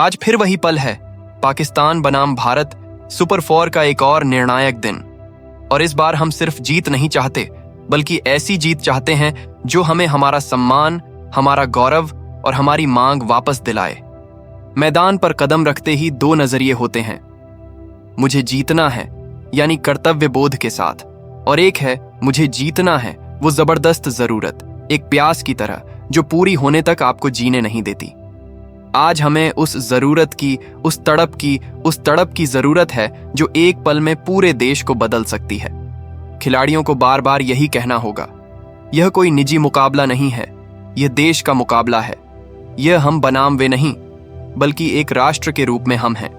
आज फिर वही पल है, पाकिस्तान बनाम भारत सुपर 4 का एक और निर्णायक दिन। और इस बार हम सिर्फ जीत नहीं चाहते, बल्कि ऐसी जीत चाहते हैं जो हमें हमारा सम्मान, हमारा गौरव और हमारी मांग वापस दिलाए। मैदान पर कदम रखते ही दो नजरिए होते हैं, मुझे जीतना है यानी कर्तव्य बोध के साथ, और एक है मुझे जीतना है वो जबरदस्त जरूरत, एक प्यास की तरह जो पूरी होने तक आपको जीने नहीं देती। आज हमें उस जरूरत की, उस तड़प की जरूरत है जो एक पल में पूरे देश को बदल सकती है। खिलाड़ियों को बार बार यही कहना होगा, यह कोई निजी मुकाबला नहीं है, यह देश का मुकाबला है। यह हम बनाम वे नहीं, बल्कि एक राष्ट्र के रूप में हम हैं।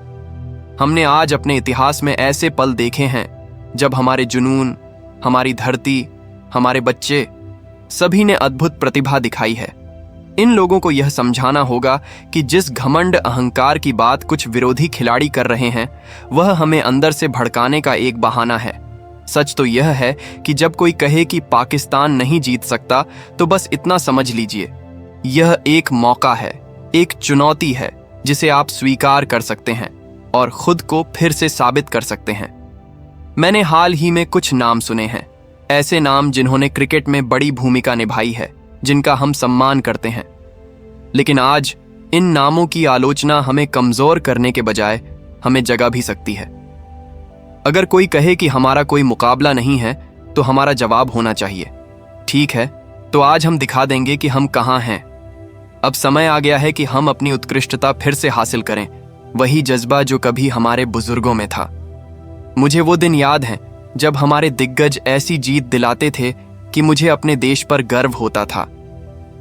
हमने आज अपने इतिहास में ऐसे पल देखे हैं जब हमारे जुनून, हमारी धरती, हमारे बच्चे सभी ने अद्भुत प्रतिभा दिखाई है। इन लोगों को यह समझाना होगा कि जिस घमंड अहंकार की बात कुछ विरोधी खिलाड़ी कर रहे हैं, वह हमें अंदर से भड़काने का एक बहाना है। सच तो यह है कि जब कोई कहे कि पाकिस्तान नहीं जीत सकता, तो बस इतना समझ लीजिए, यह एक मौका है, एक चुनौती है जिसे आप स्वीकार कर सकते हैं और खुद को फिर से साबित कर सकते हैं। मैंने हाल ही में कुछ नाम सुने हैं, ऐसे नाम जिन्होंने क्रिकेट में बड़ी भूमिका निभाई है, जिनका हम सम्मान करते हैं। लेकिन आज इन नामों की आलोचना हमें कमजोर करने के बजाय हमें जगा भी सकती है। अगर कोई कहे कि हमारा कोई मुकाबला नहीं है, तो हमारा जवाब होना चाहिए, ठीक है, तो आज हम दिखा देंगे कि हम कहां हैं। अब समय आ गया है कि हम अपनी उत्कृष्टता फिर से हासिल करें, वही जज्बा जो कभी हमारे बुजुर्गों में था। मुझे वो दिन याद है जब हमारे दिग्गज ऐसी जीत दिलाते थे कि मुझे अपने देश पर गर्व होता था।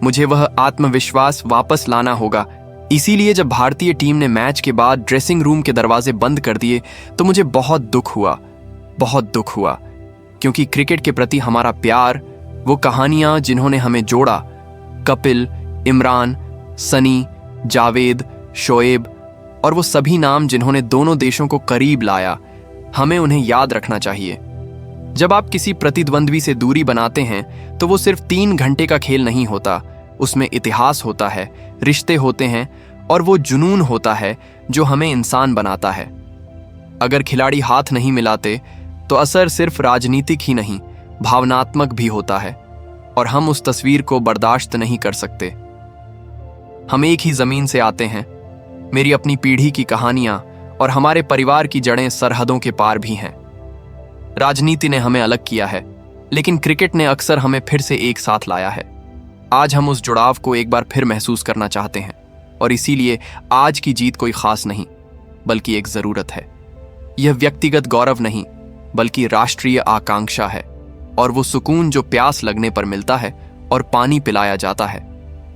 मुझे वह आत्मविश्वास वापस लाना होगा। इसीलिए जब भारतीय टीम ने मैच के बाद ड्रेसिंग रूम के दरवाजे बंद कर दिए, तो मुझे बहुत दुख हुआ, क्योंकि क्रिकेट के प्रति हमारा प्यार, वो कहानियां जिन्होंने हमें जोड़ा, कपिल, इमरान, सनी, जावेद, शोएब और वो सभी नाम जिन्होंने दोनों देशों को करीब लाया, हमें उन्हें याद रखना चाहिए। जब आप किसी प्रतिद्वंद्वी से दूरी बनाते हैं, तो वो सिर्फ 3 घंटे का खेल नहीं होता, उसमें इतिहास होता है, रिश्ते होते हैं और वो जुनून होता है जो हमें इंसान बनाता है। अगर खिलाड़ी हाथ नहीं मिलाते, तो असर सिर्फ राजनीतिक ही नहीं, भावनात्मक भी होता है, और हम उस तस्वीर को बर्दाश्त नहीं कर सकते। हम एक ही जमीन से आते हैं, मेरी अपनी पीढ़ी की कहानियां और हमारे परिवार की जड़ें सरहदों के पार भी हैं। राजनीति ने हमें अलग किया है, लेकिन क्रिकेट ने अक्सर हमें फिर से एक साथ लाया है। आज हम उस जुड़ाव को एक बार फिर महसूस करना चाहते हैं, और इसीलिए आज की जीत कोई खास नहीं, बल्कि एक जरूरत है। यह व्यक्तिगत गौरव नहीं, बल्कि राष्ट्रीय आकांक्षा है, और वो सुकून जो प्यास लगने पर मिलता है और पानी पिलाया जाता है,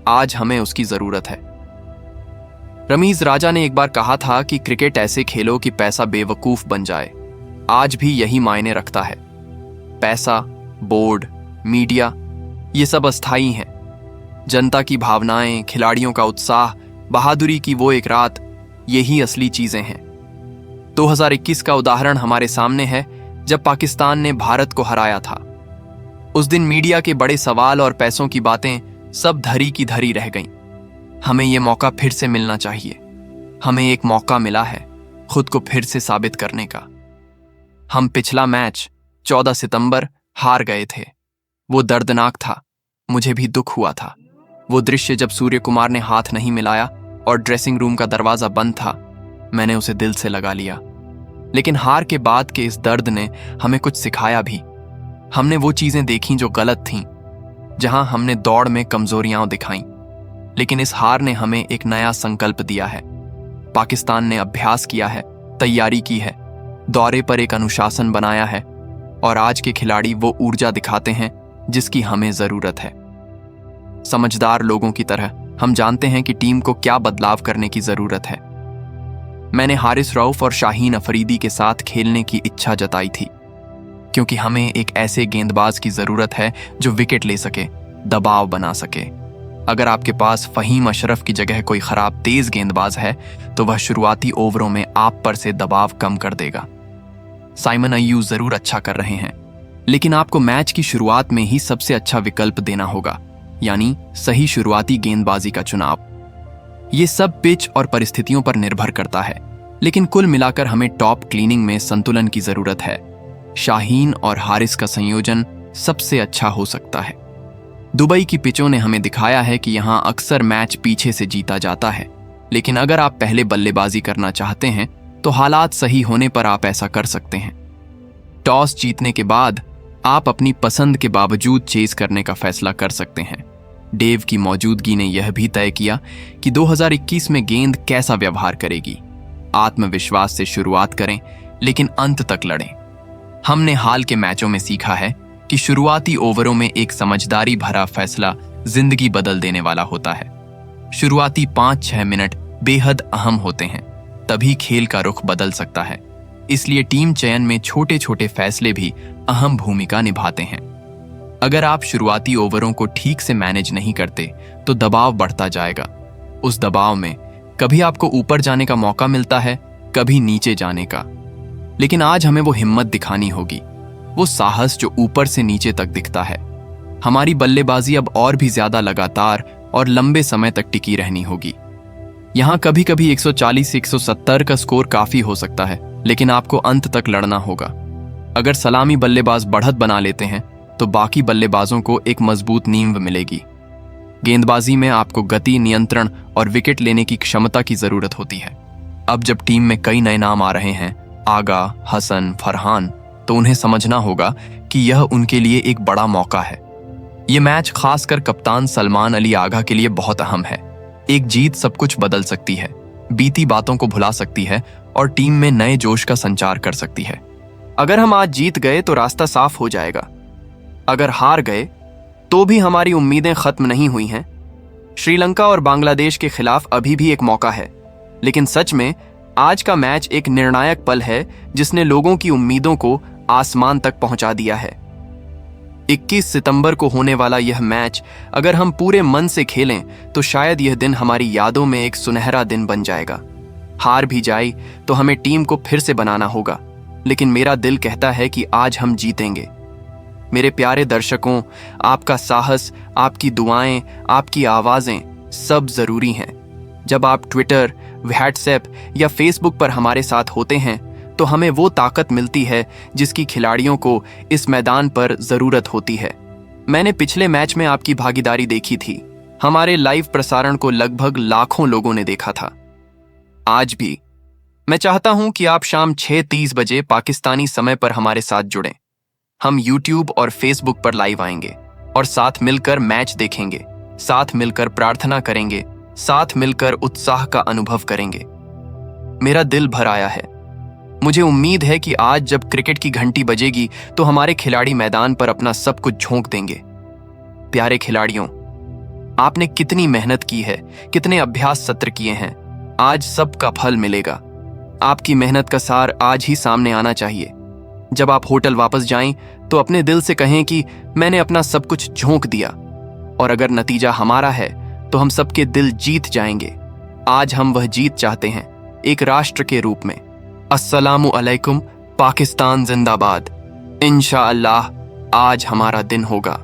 आज हमें उसकी जरूरत है। रमीज राजा ने एक बार कहा था कि क्रिकेट ऐसे खेलो कि पैसा बेवकूफ बन जाए। आज भी यही मायने रखता है। पैसा, बोर्ड, मीडिया, ये सब अस्थायी हैं। जनता की भावनाएं, खिलाड़ियों का उत्साह, बहादुरी की वो एक रात, यही असली चीजें हैं। 2021 का उदाहरण हमारे सामने है, जब पाकिस्तान ने भारत को हराया था। उस दिन मीडिया के बड़े सवाल और पैसों की बातें सब धरी की धरी रह गईं। हमें ये मौका फिर से मिलना चाहिए। हमें एक मौका मिला है खुद को फिर से साबित करने का। हम पिछला मैच 14 सितंबर हार गए थे। वो दर्दनाक था, मुझे भी दुख हुआ था। वो दृश्य जब सूर्य कुमार ने हाथ नहीं मिलाया और ड्रेसिंग रूम का दरवाजा बंद था, मैंने उसे दिल से लगा लिया। लेकिन हार के बाद के इस दर्द ने हमें कुछ सिखाया भी। हमने वो चीजें देखी जो गलत थीं, जहां हमने दौड़ में कमजोरियां दिखाई। लेकिन इस हार ने हमें एक नया संकल्प दिया है। पाकिस्तान ने अभ्यास किया है, तैयारी की है, दौरे पर एक अनुशासन बनाया है, और आज के खिलाड़ी वो ऊर्जा दिखाते हैं जिसकी हमें जरूरत है। समझदार लोगों की तरह हम जानते हैं कि टीम को क्या बदलाव करने की जरूरत है। मैंने हारिस रऊफ और शाहीन अफरीदी के साथ खेलने की इच्छा जताई थी, क्योंकि हमें एक ऐसे गेंदबाज की जरूरत है जो विकेट ले सके, दबाव बना सके। अगर आपके पास फहीम अशरफ की जगह कोई खराब तेज गेंदबाज है, तो वह शुरुआती ओवरों में आप पर से दबाव कम कर देगा। साइमन अय्यूब जरूर अच्छा कर रहे हैं, लेकिन आपको मैच की शुरुआत में ही सबसे अच्छा विकल्प देना होगा, यानी सही शुरुआती गेंदबाजी का चुनाव। ये सब पिच और परिस्थितियों पर निर्भर करता है, लेकिन कुल मिलाकर हमें टॉप क्लीनिंग में संतुलन की जरूरत है। शाहीन और हारिस का संयोजन सबसे अच्छा हो सकता है। दुबई की पिचों ने हमें दिखाया है कि यहाँ अक्सर मैच पीछे से जीता जाता है, लेकिन अगर आप पहले बल्लेबाजी करना चाहते हैं तो हालात सही होने पर आप ऐसा कर सकते हैं। टॉस जीतने के बाद आप अपनी पसंद के बावजूद चेज करने का फैसला कर सकते हैं। डेव की मौजूदगी ने यह भी तय किया कि 2021 में गेंद कैसा व्यवहार करेगी। आत्मविश्वास से शुरुआत करें, लेकिन अंत तक लड़ें। हमने हाल के मैचों में सीखा है कि शुरुआती ओवरों में एक समझदारी भरा फैसला जिंदगी बदल देने वाला होता है। शुरुआती 5-6 मिनट बेहद अहम होते हैं, तभी खेल का रुख बदल सकता है। इसलिए टीम चयन में छोटे छोटे फैसले भी अहम भूमिका निभाते हैं। अगर आप शुरुआती ओवरों को ठीक से मैनेज नहीं करते तो दबाव बढ़ता जाएगा। उस दबाव में कभी आपको ऊपर जाने का मौका मिलता है, कभी नीचे जाने का। लेकिन आज हमें वो हिम्मत दिखानी होगी, वो साहस जो ऊपर से नीचे तक दिखता है। हमारी बल्लेबाजी अब और भी ज्यादा लगातार और लंबे समय तक टिकी रहनी होगी। यहाँ कभी कभी 140 से 170 का स्कोर काफी हो सकता है, लेकिन आपको अंत तक लड़ना होगा। अगर सलामी बल्लेबाज बढ़त बना लेते हैं तो बाकी बल्लेबाजों को एक मजबूत नींव मिलेगी। गेंदबाजी में आपको गति, नियंत्रण और विकेट लेने की क्षमता की जरूरत होती है। अब जब टीम में कई नए नाम आ रहे हैं, आगा, हसन, फरहान, तो उन्हें समझना होगा कि यह उनके लिए एक बड़ा मौका है। यह मैच खासकर कप्तान सलमान अली आगा के लिए बहुत अहम है। एक जीत सब कुछ बदल सकती है, बीती बातों को भुला सकती है और टीम में नए जोश का संचार कर सकती है। अगर हम आज जीत गए तो रास्ता साफ हो जाएगा। अगर हार गए तो भी हमारी उम्मीदें खत्म नहीं हुई हैं। श्रीलंका और बांग्लादेश के खिलाफ अभी भी एक मौका है, लेकिन सच में आज का मैच एक निर्णायक पल है जिसने लोगों की उम्मीदों को आसमान तक पहुंचा दिया है। 21 सितंबर को होने वाला यह मैच अगर हम पूरे मन से खेलें तो शायद यह दिन हमारी यादों में एक सुनहरा दिन बन जाएगा। हार भी जाए तो हमें टीम को फिर से बनाना होगा, लेकिन मेरा दिल कहता है कि आज हम जीतेंगे। मेरे प्यारे दर्शकों, आपका साहस, आपकी दुआएं, आपकी आवाजें सब जरूरी हैं। जब आप ट्विटर, व्हाट्सएप या फेसबुक पर हमारे साथ होते हैं तो हमें वो ताकत मिलती है जिसकी खिलाड़ियों को इस मैदान पर जरूरत होती है। मैंने पिछले मैच में आपकी भागीदारी देखी थी। हमारे लाइव प्रसारण को लगभग लाखों लोगों ने देखा था। आज भी मैं चाहता हूं कि आप शाम 6:30 बजे पाकिस्तानी समय पर हमारे साथ जुड़ें। हम YouTube और Facebook पर लाइव आएंगे और साथ मिलकर मैच देखेंगे, साथ मिलकर प्रार्थना करेंगे, साथ मिलकर उत्साह का अनुभव करेंगे। मेरा दिल भर आया है। मुझे उम्मीद है कि आज जब क्रिकेट की घंटी बजेगी तो हमारे खिलाड़ी मैदान पर अपना सब कुछ झोंक देंगे। प्यारे खिलाड़ियों, आपने कितनी मेहनत की है, कितने अभ्यास सत्र किए हैं। आज सबका फल मिलेगा। आपकी मेहनत का सार आज ही सामने आना चाहिए। जब आप होटल वापस जाएं तो अपने दिल से कहें कि मैंने अपना सब कुछ झोंक दिया, और अगर नतीजा हमारा है तो हम सबके दिल जीत जाएंगे। आज हम वह जीत चाहते हैं, एक राष्ट्र के रूप में। अस्सलामु अलैकुम, पाकिस्तान जिंदाबाद। इंशाअल्लाह आज हमारा दिन होगा।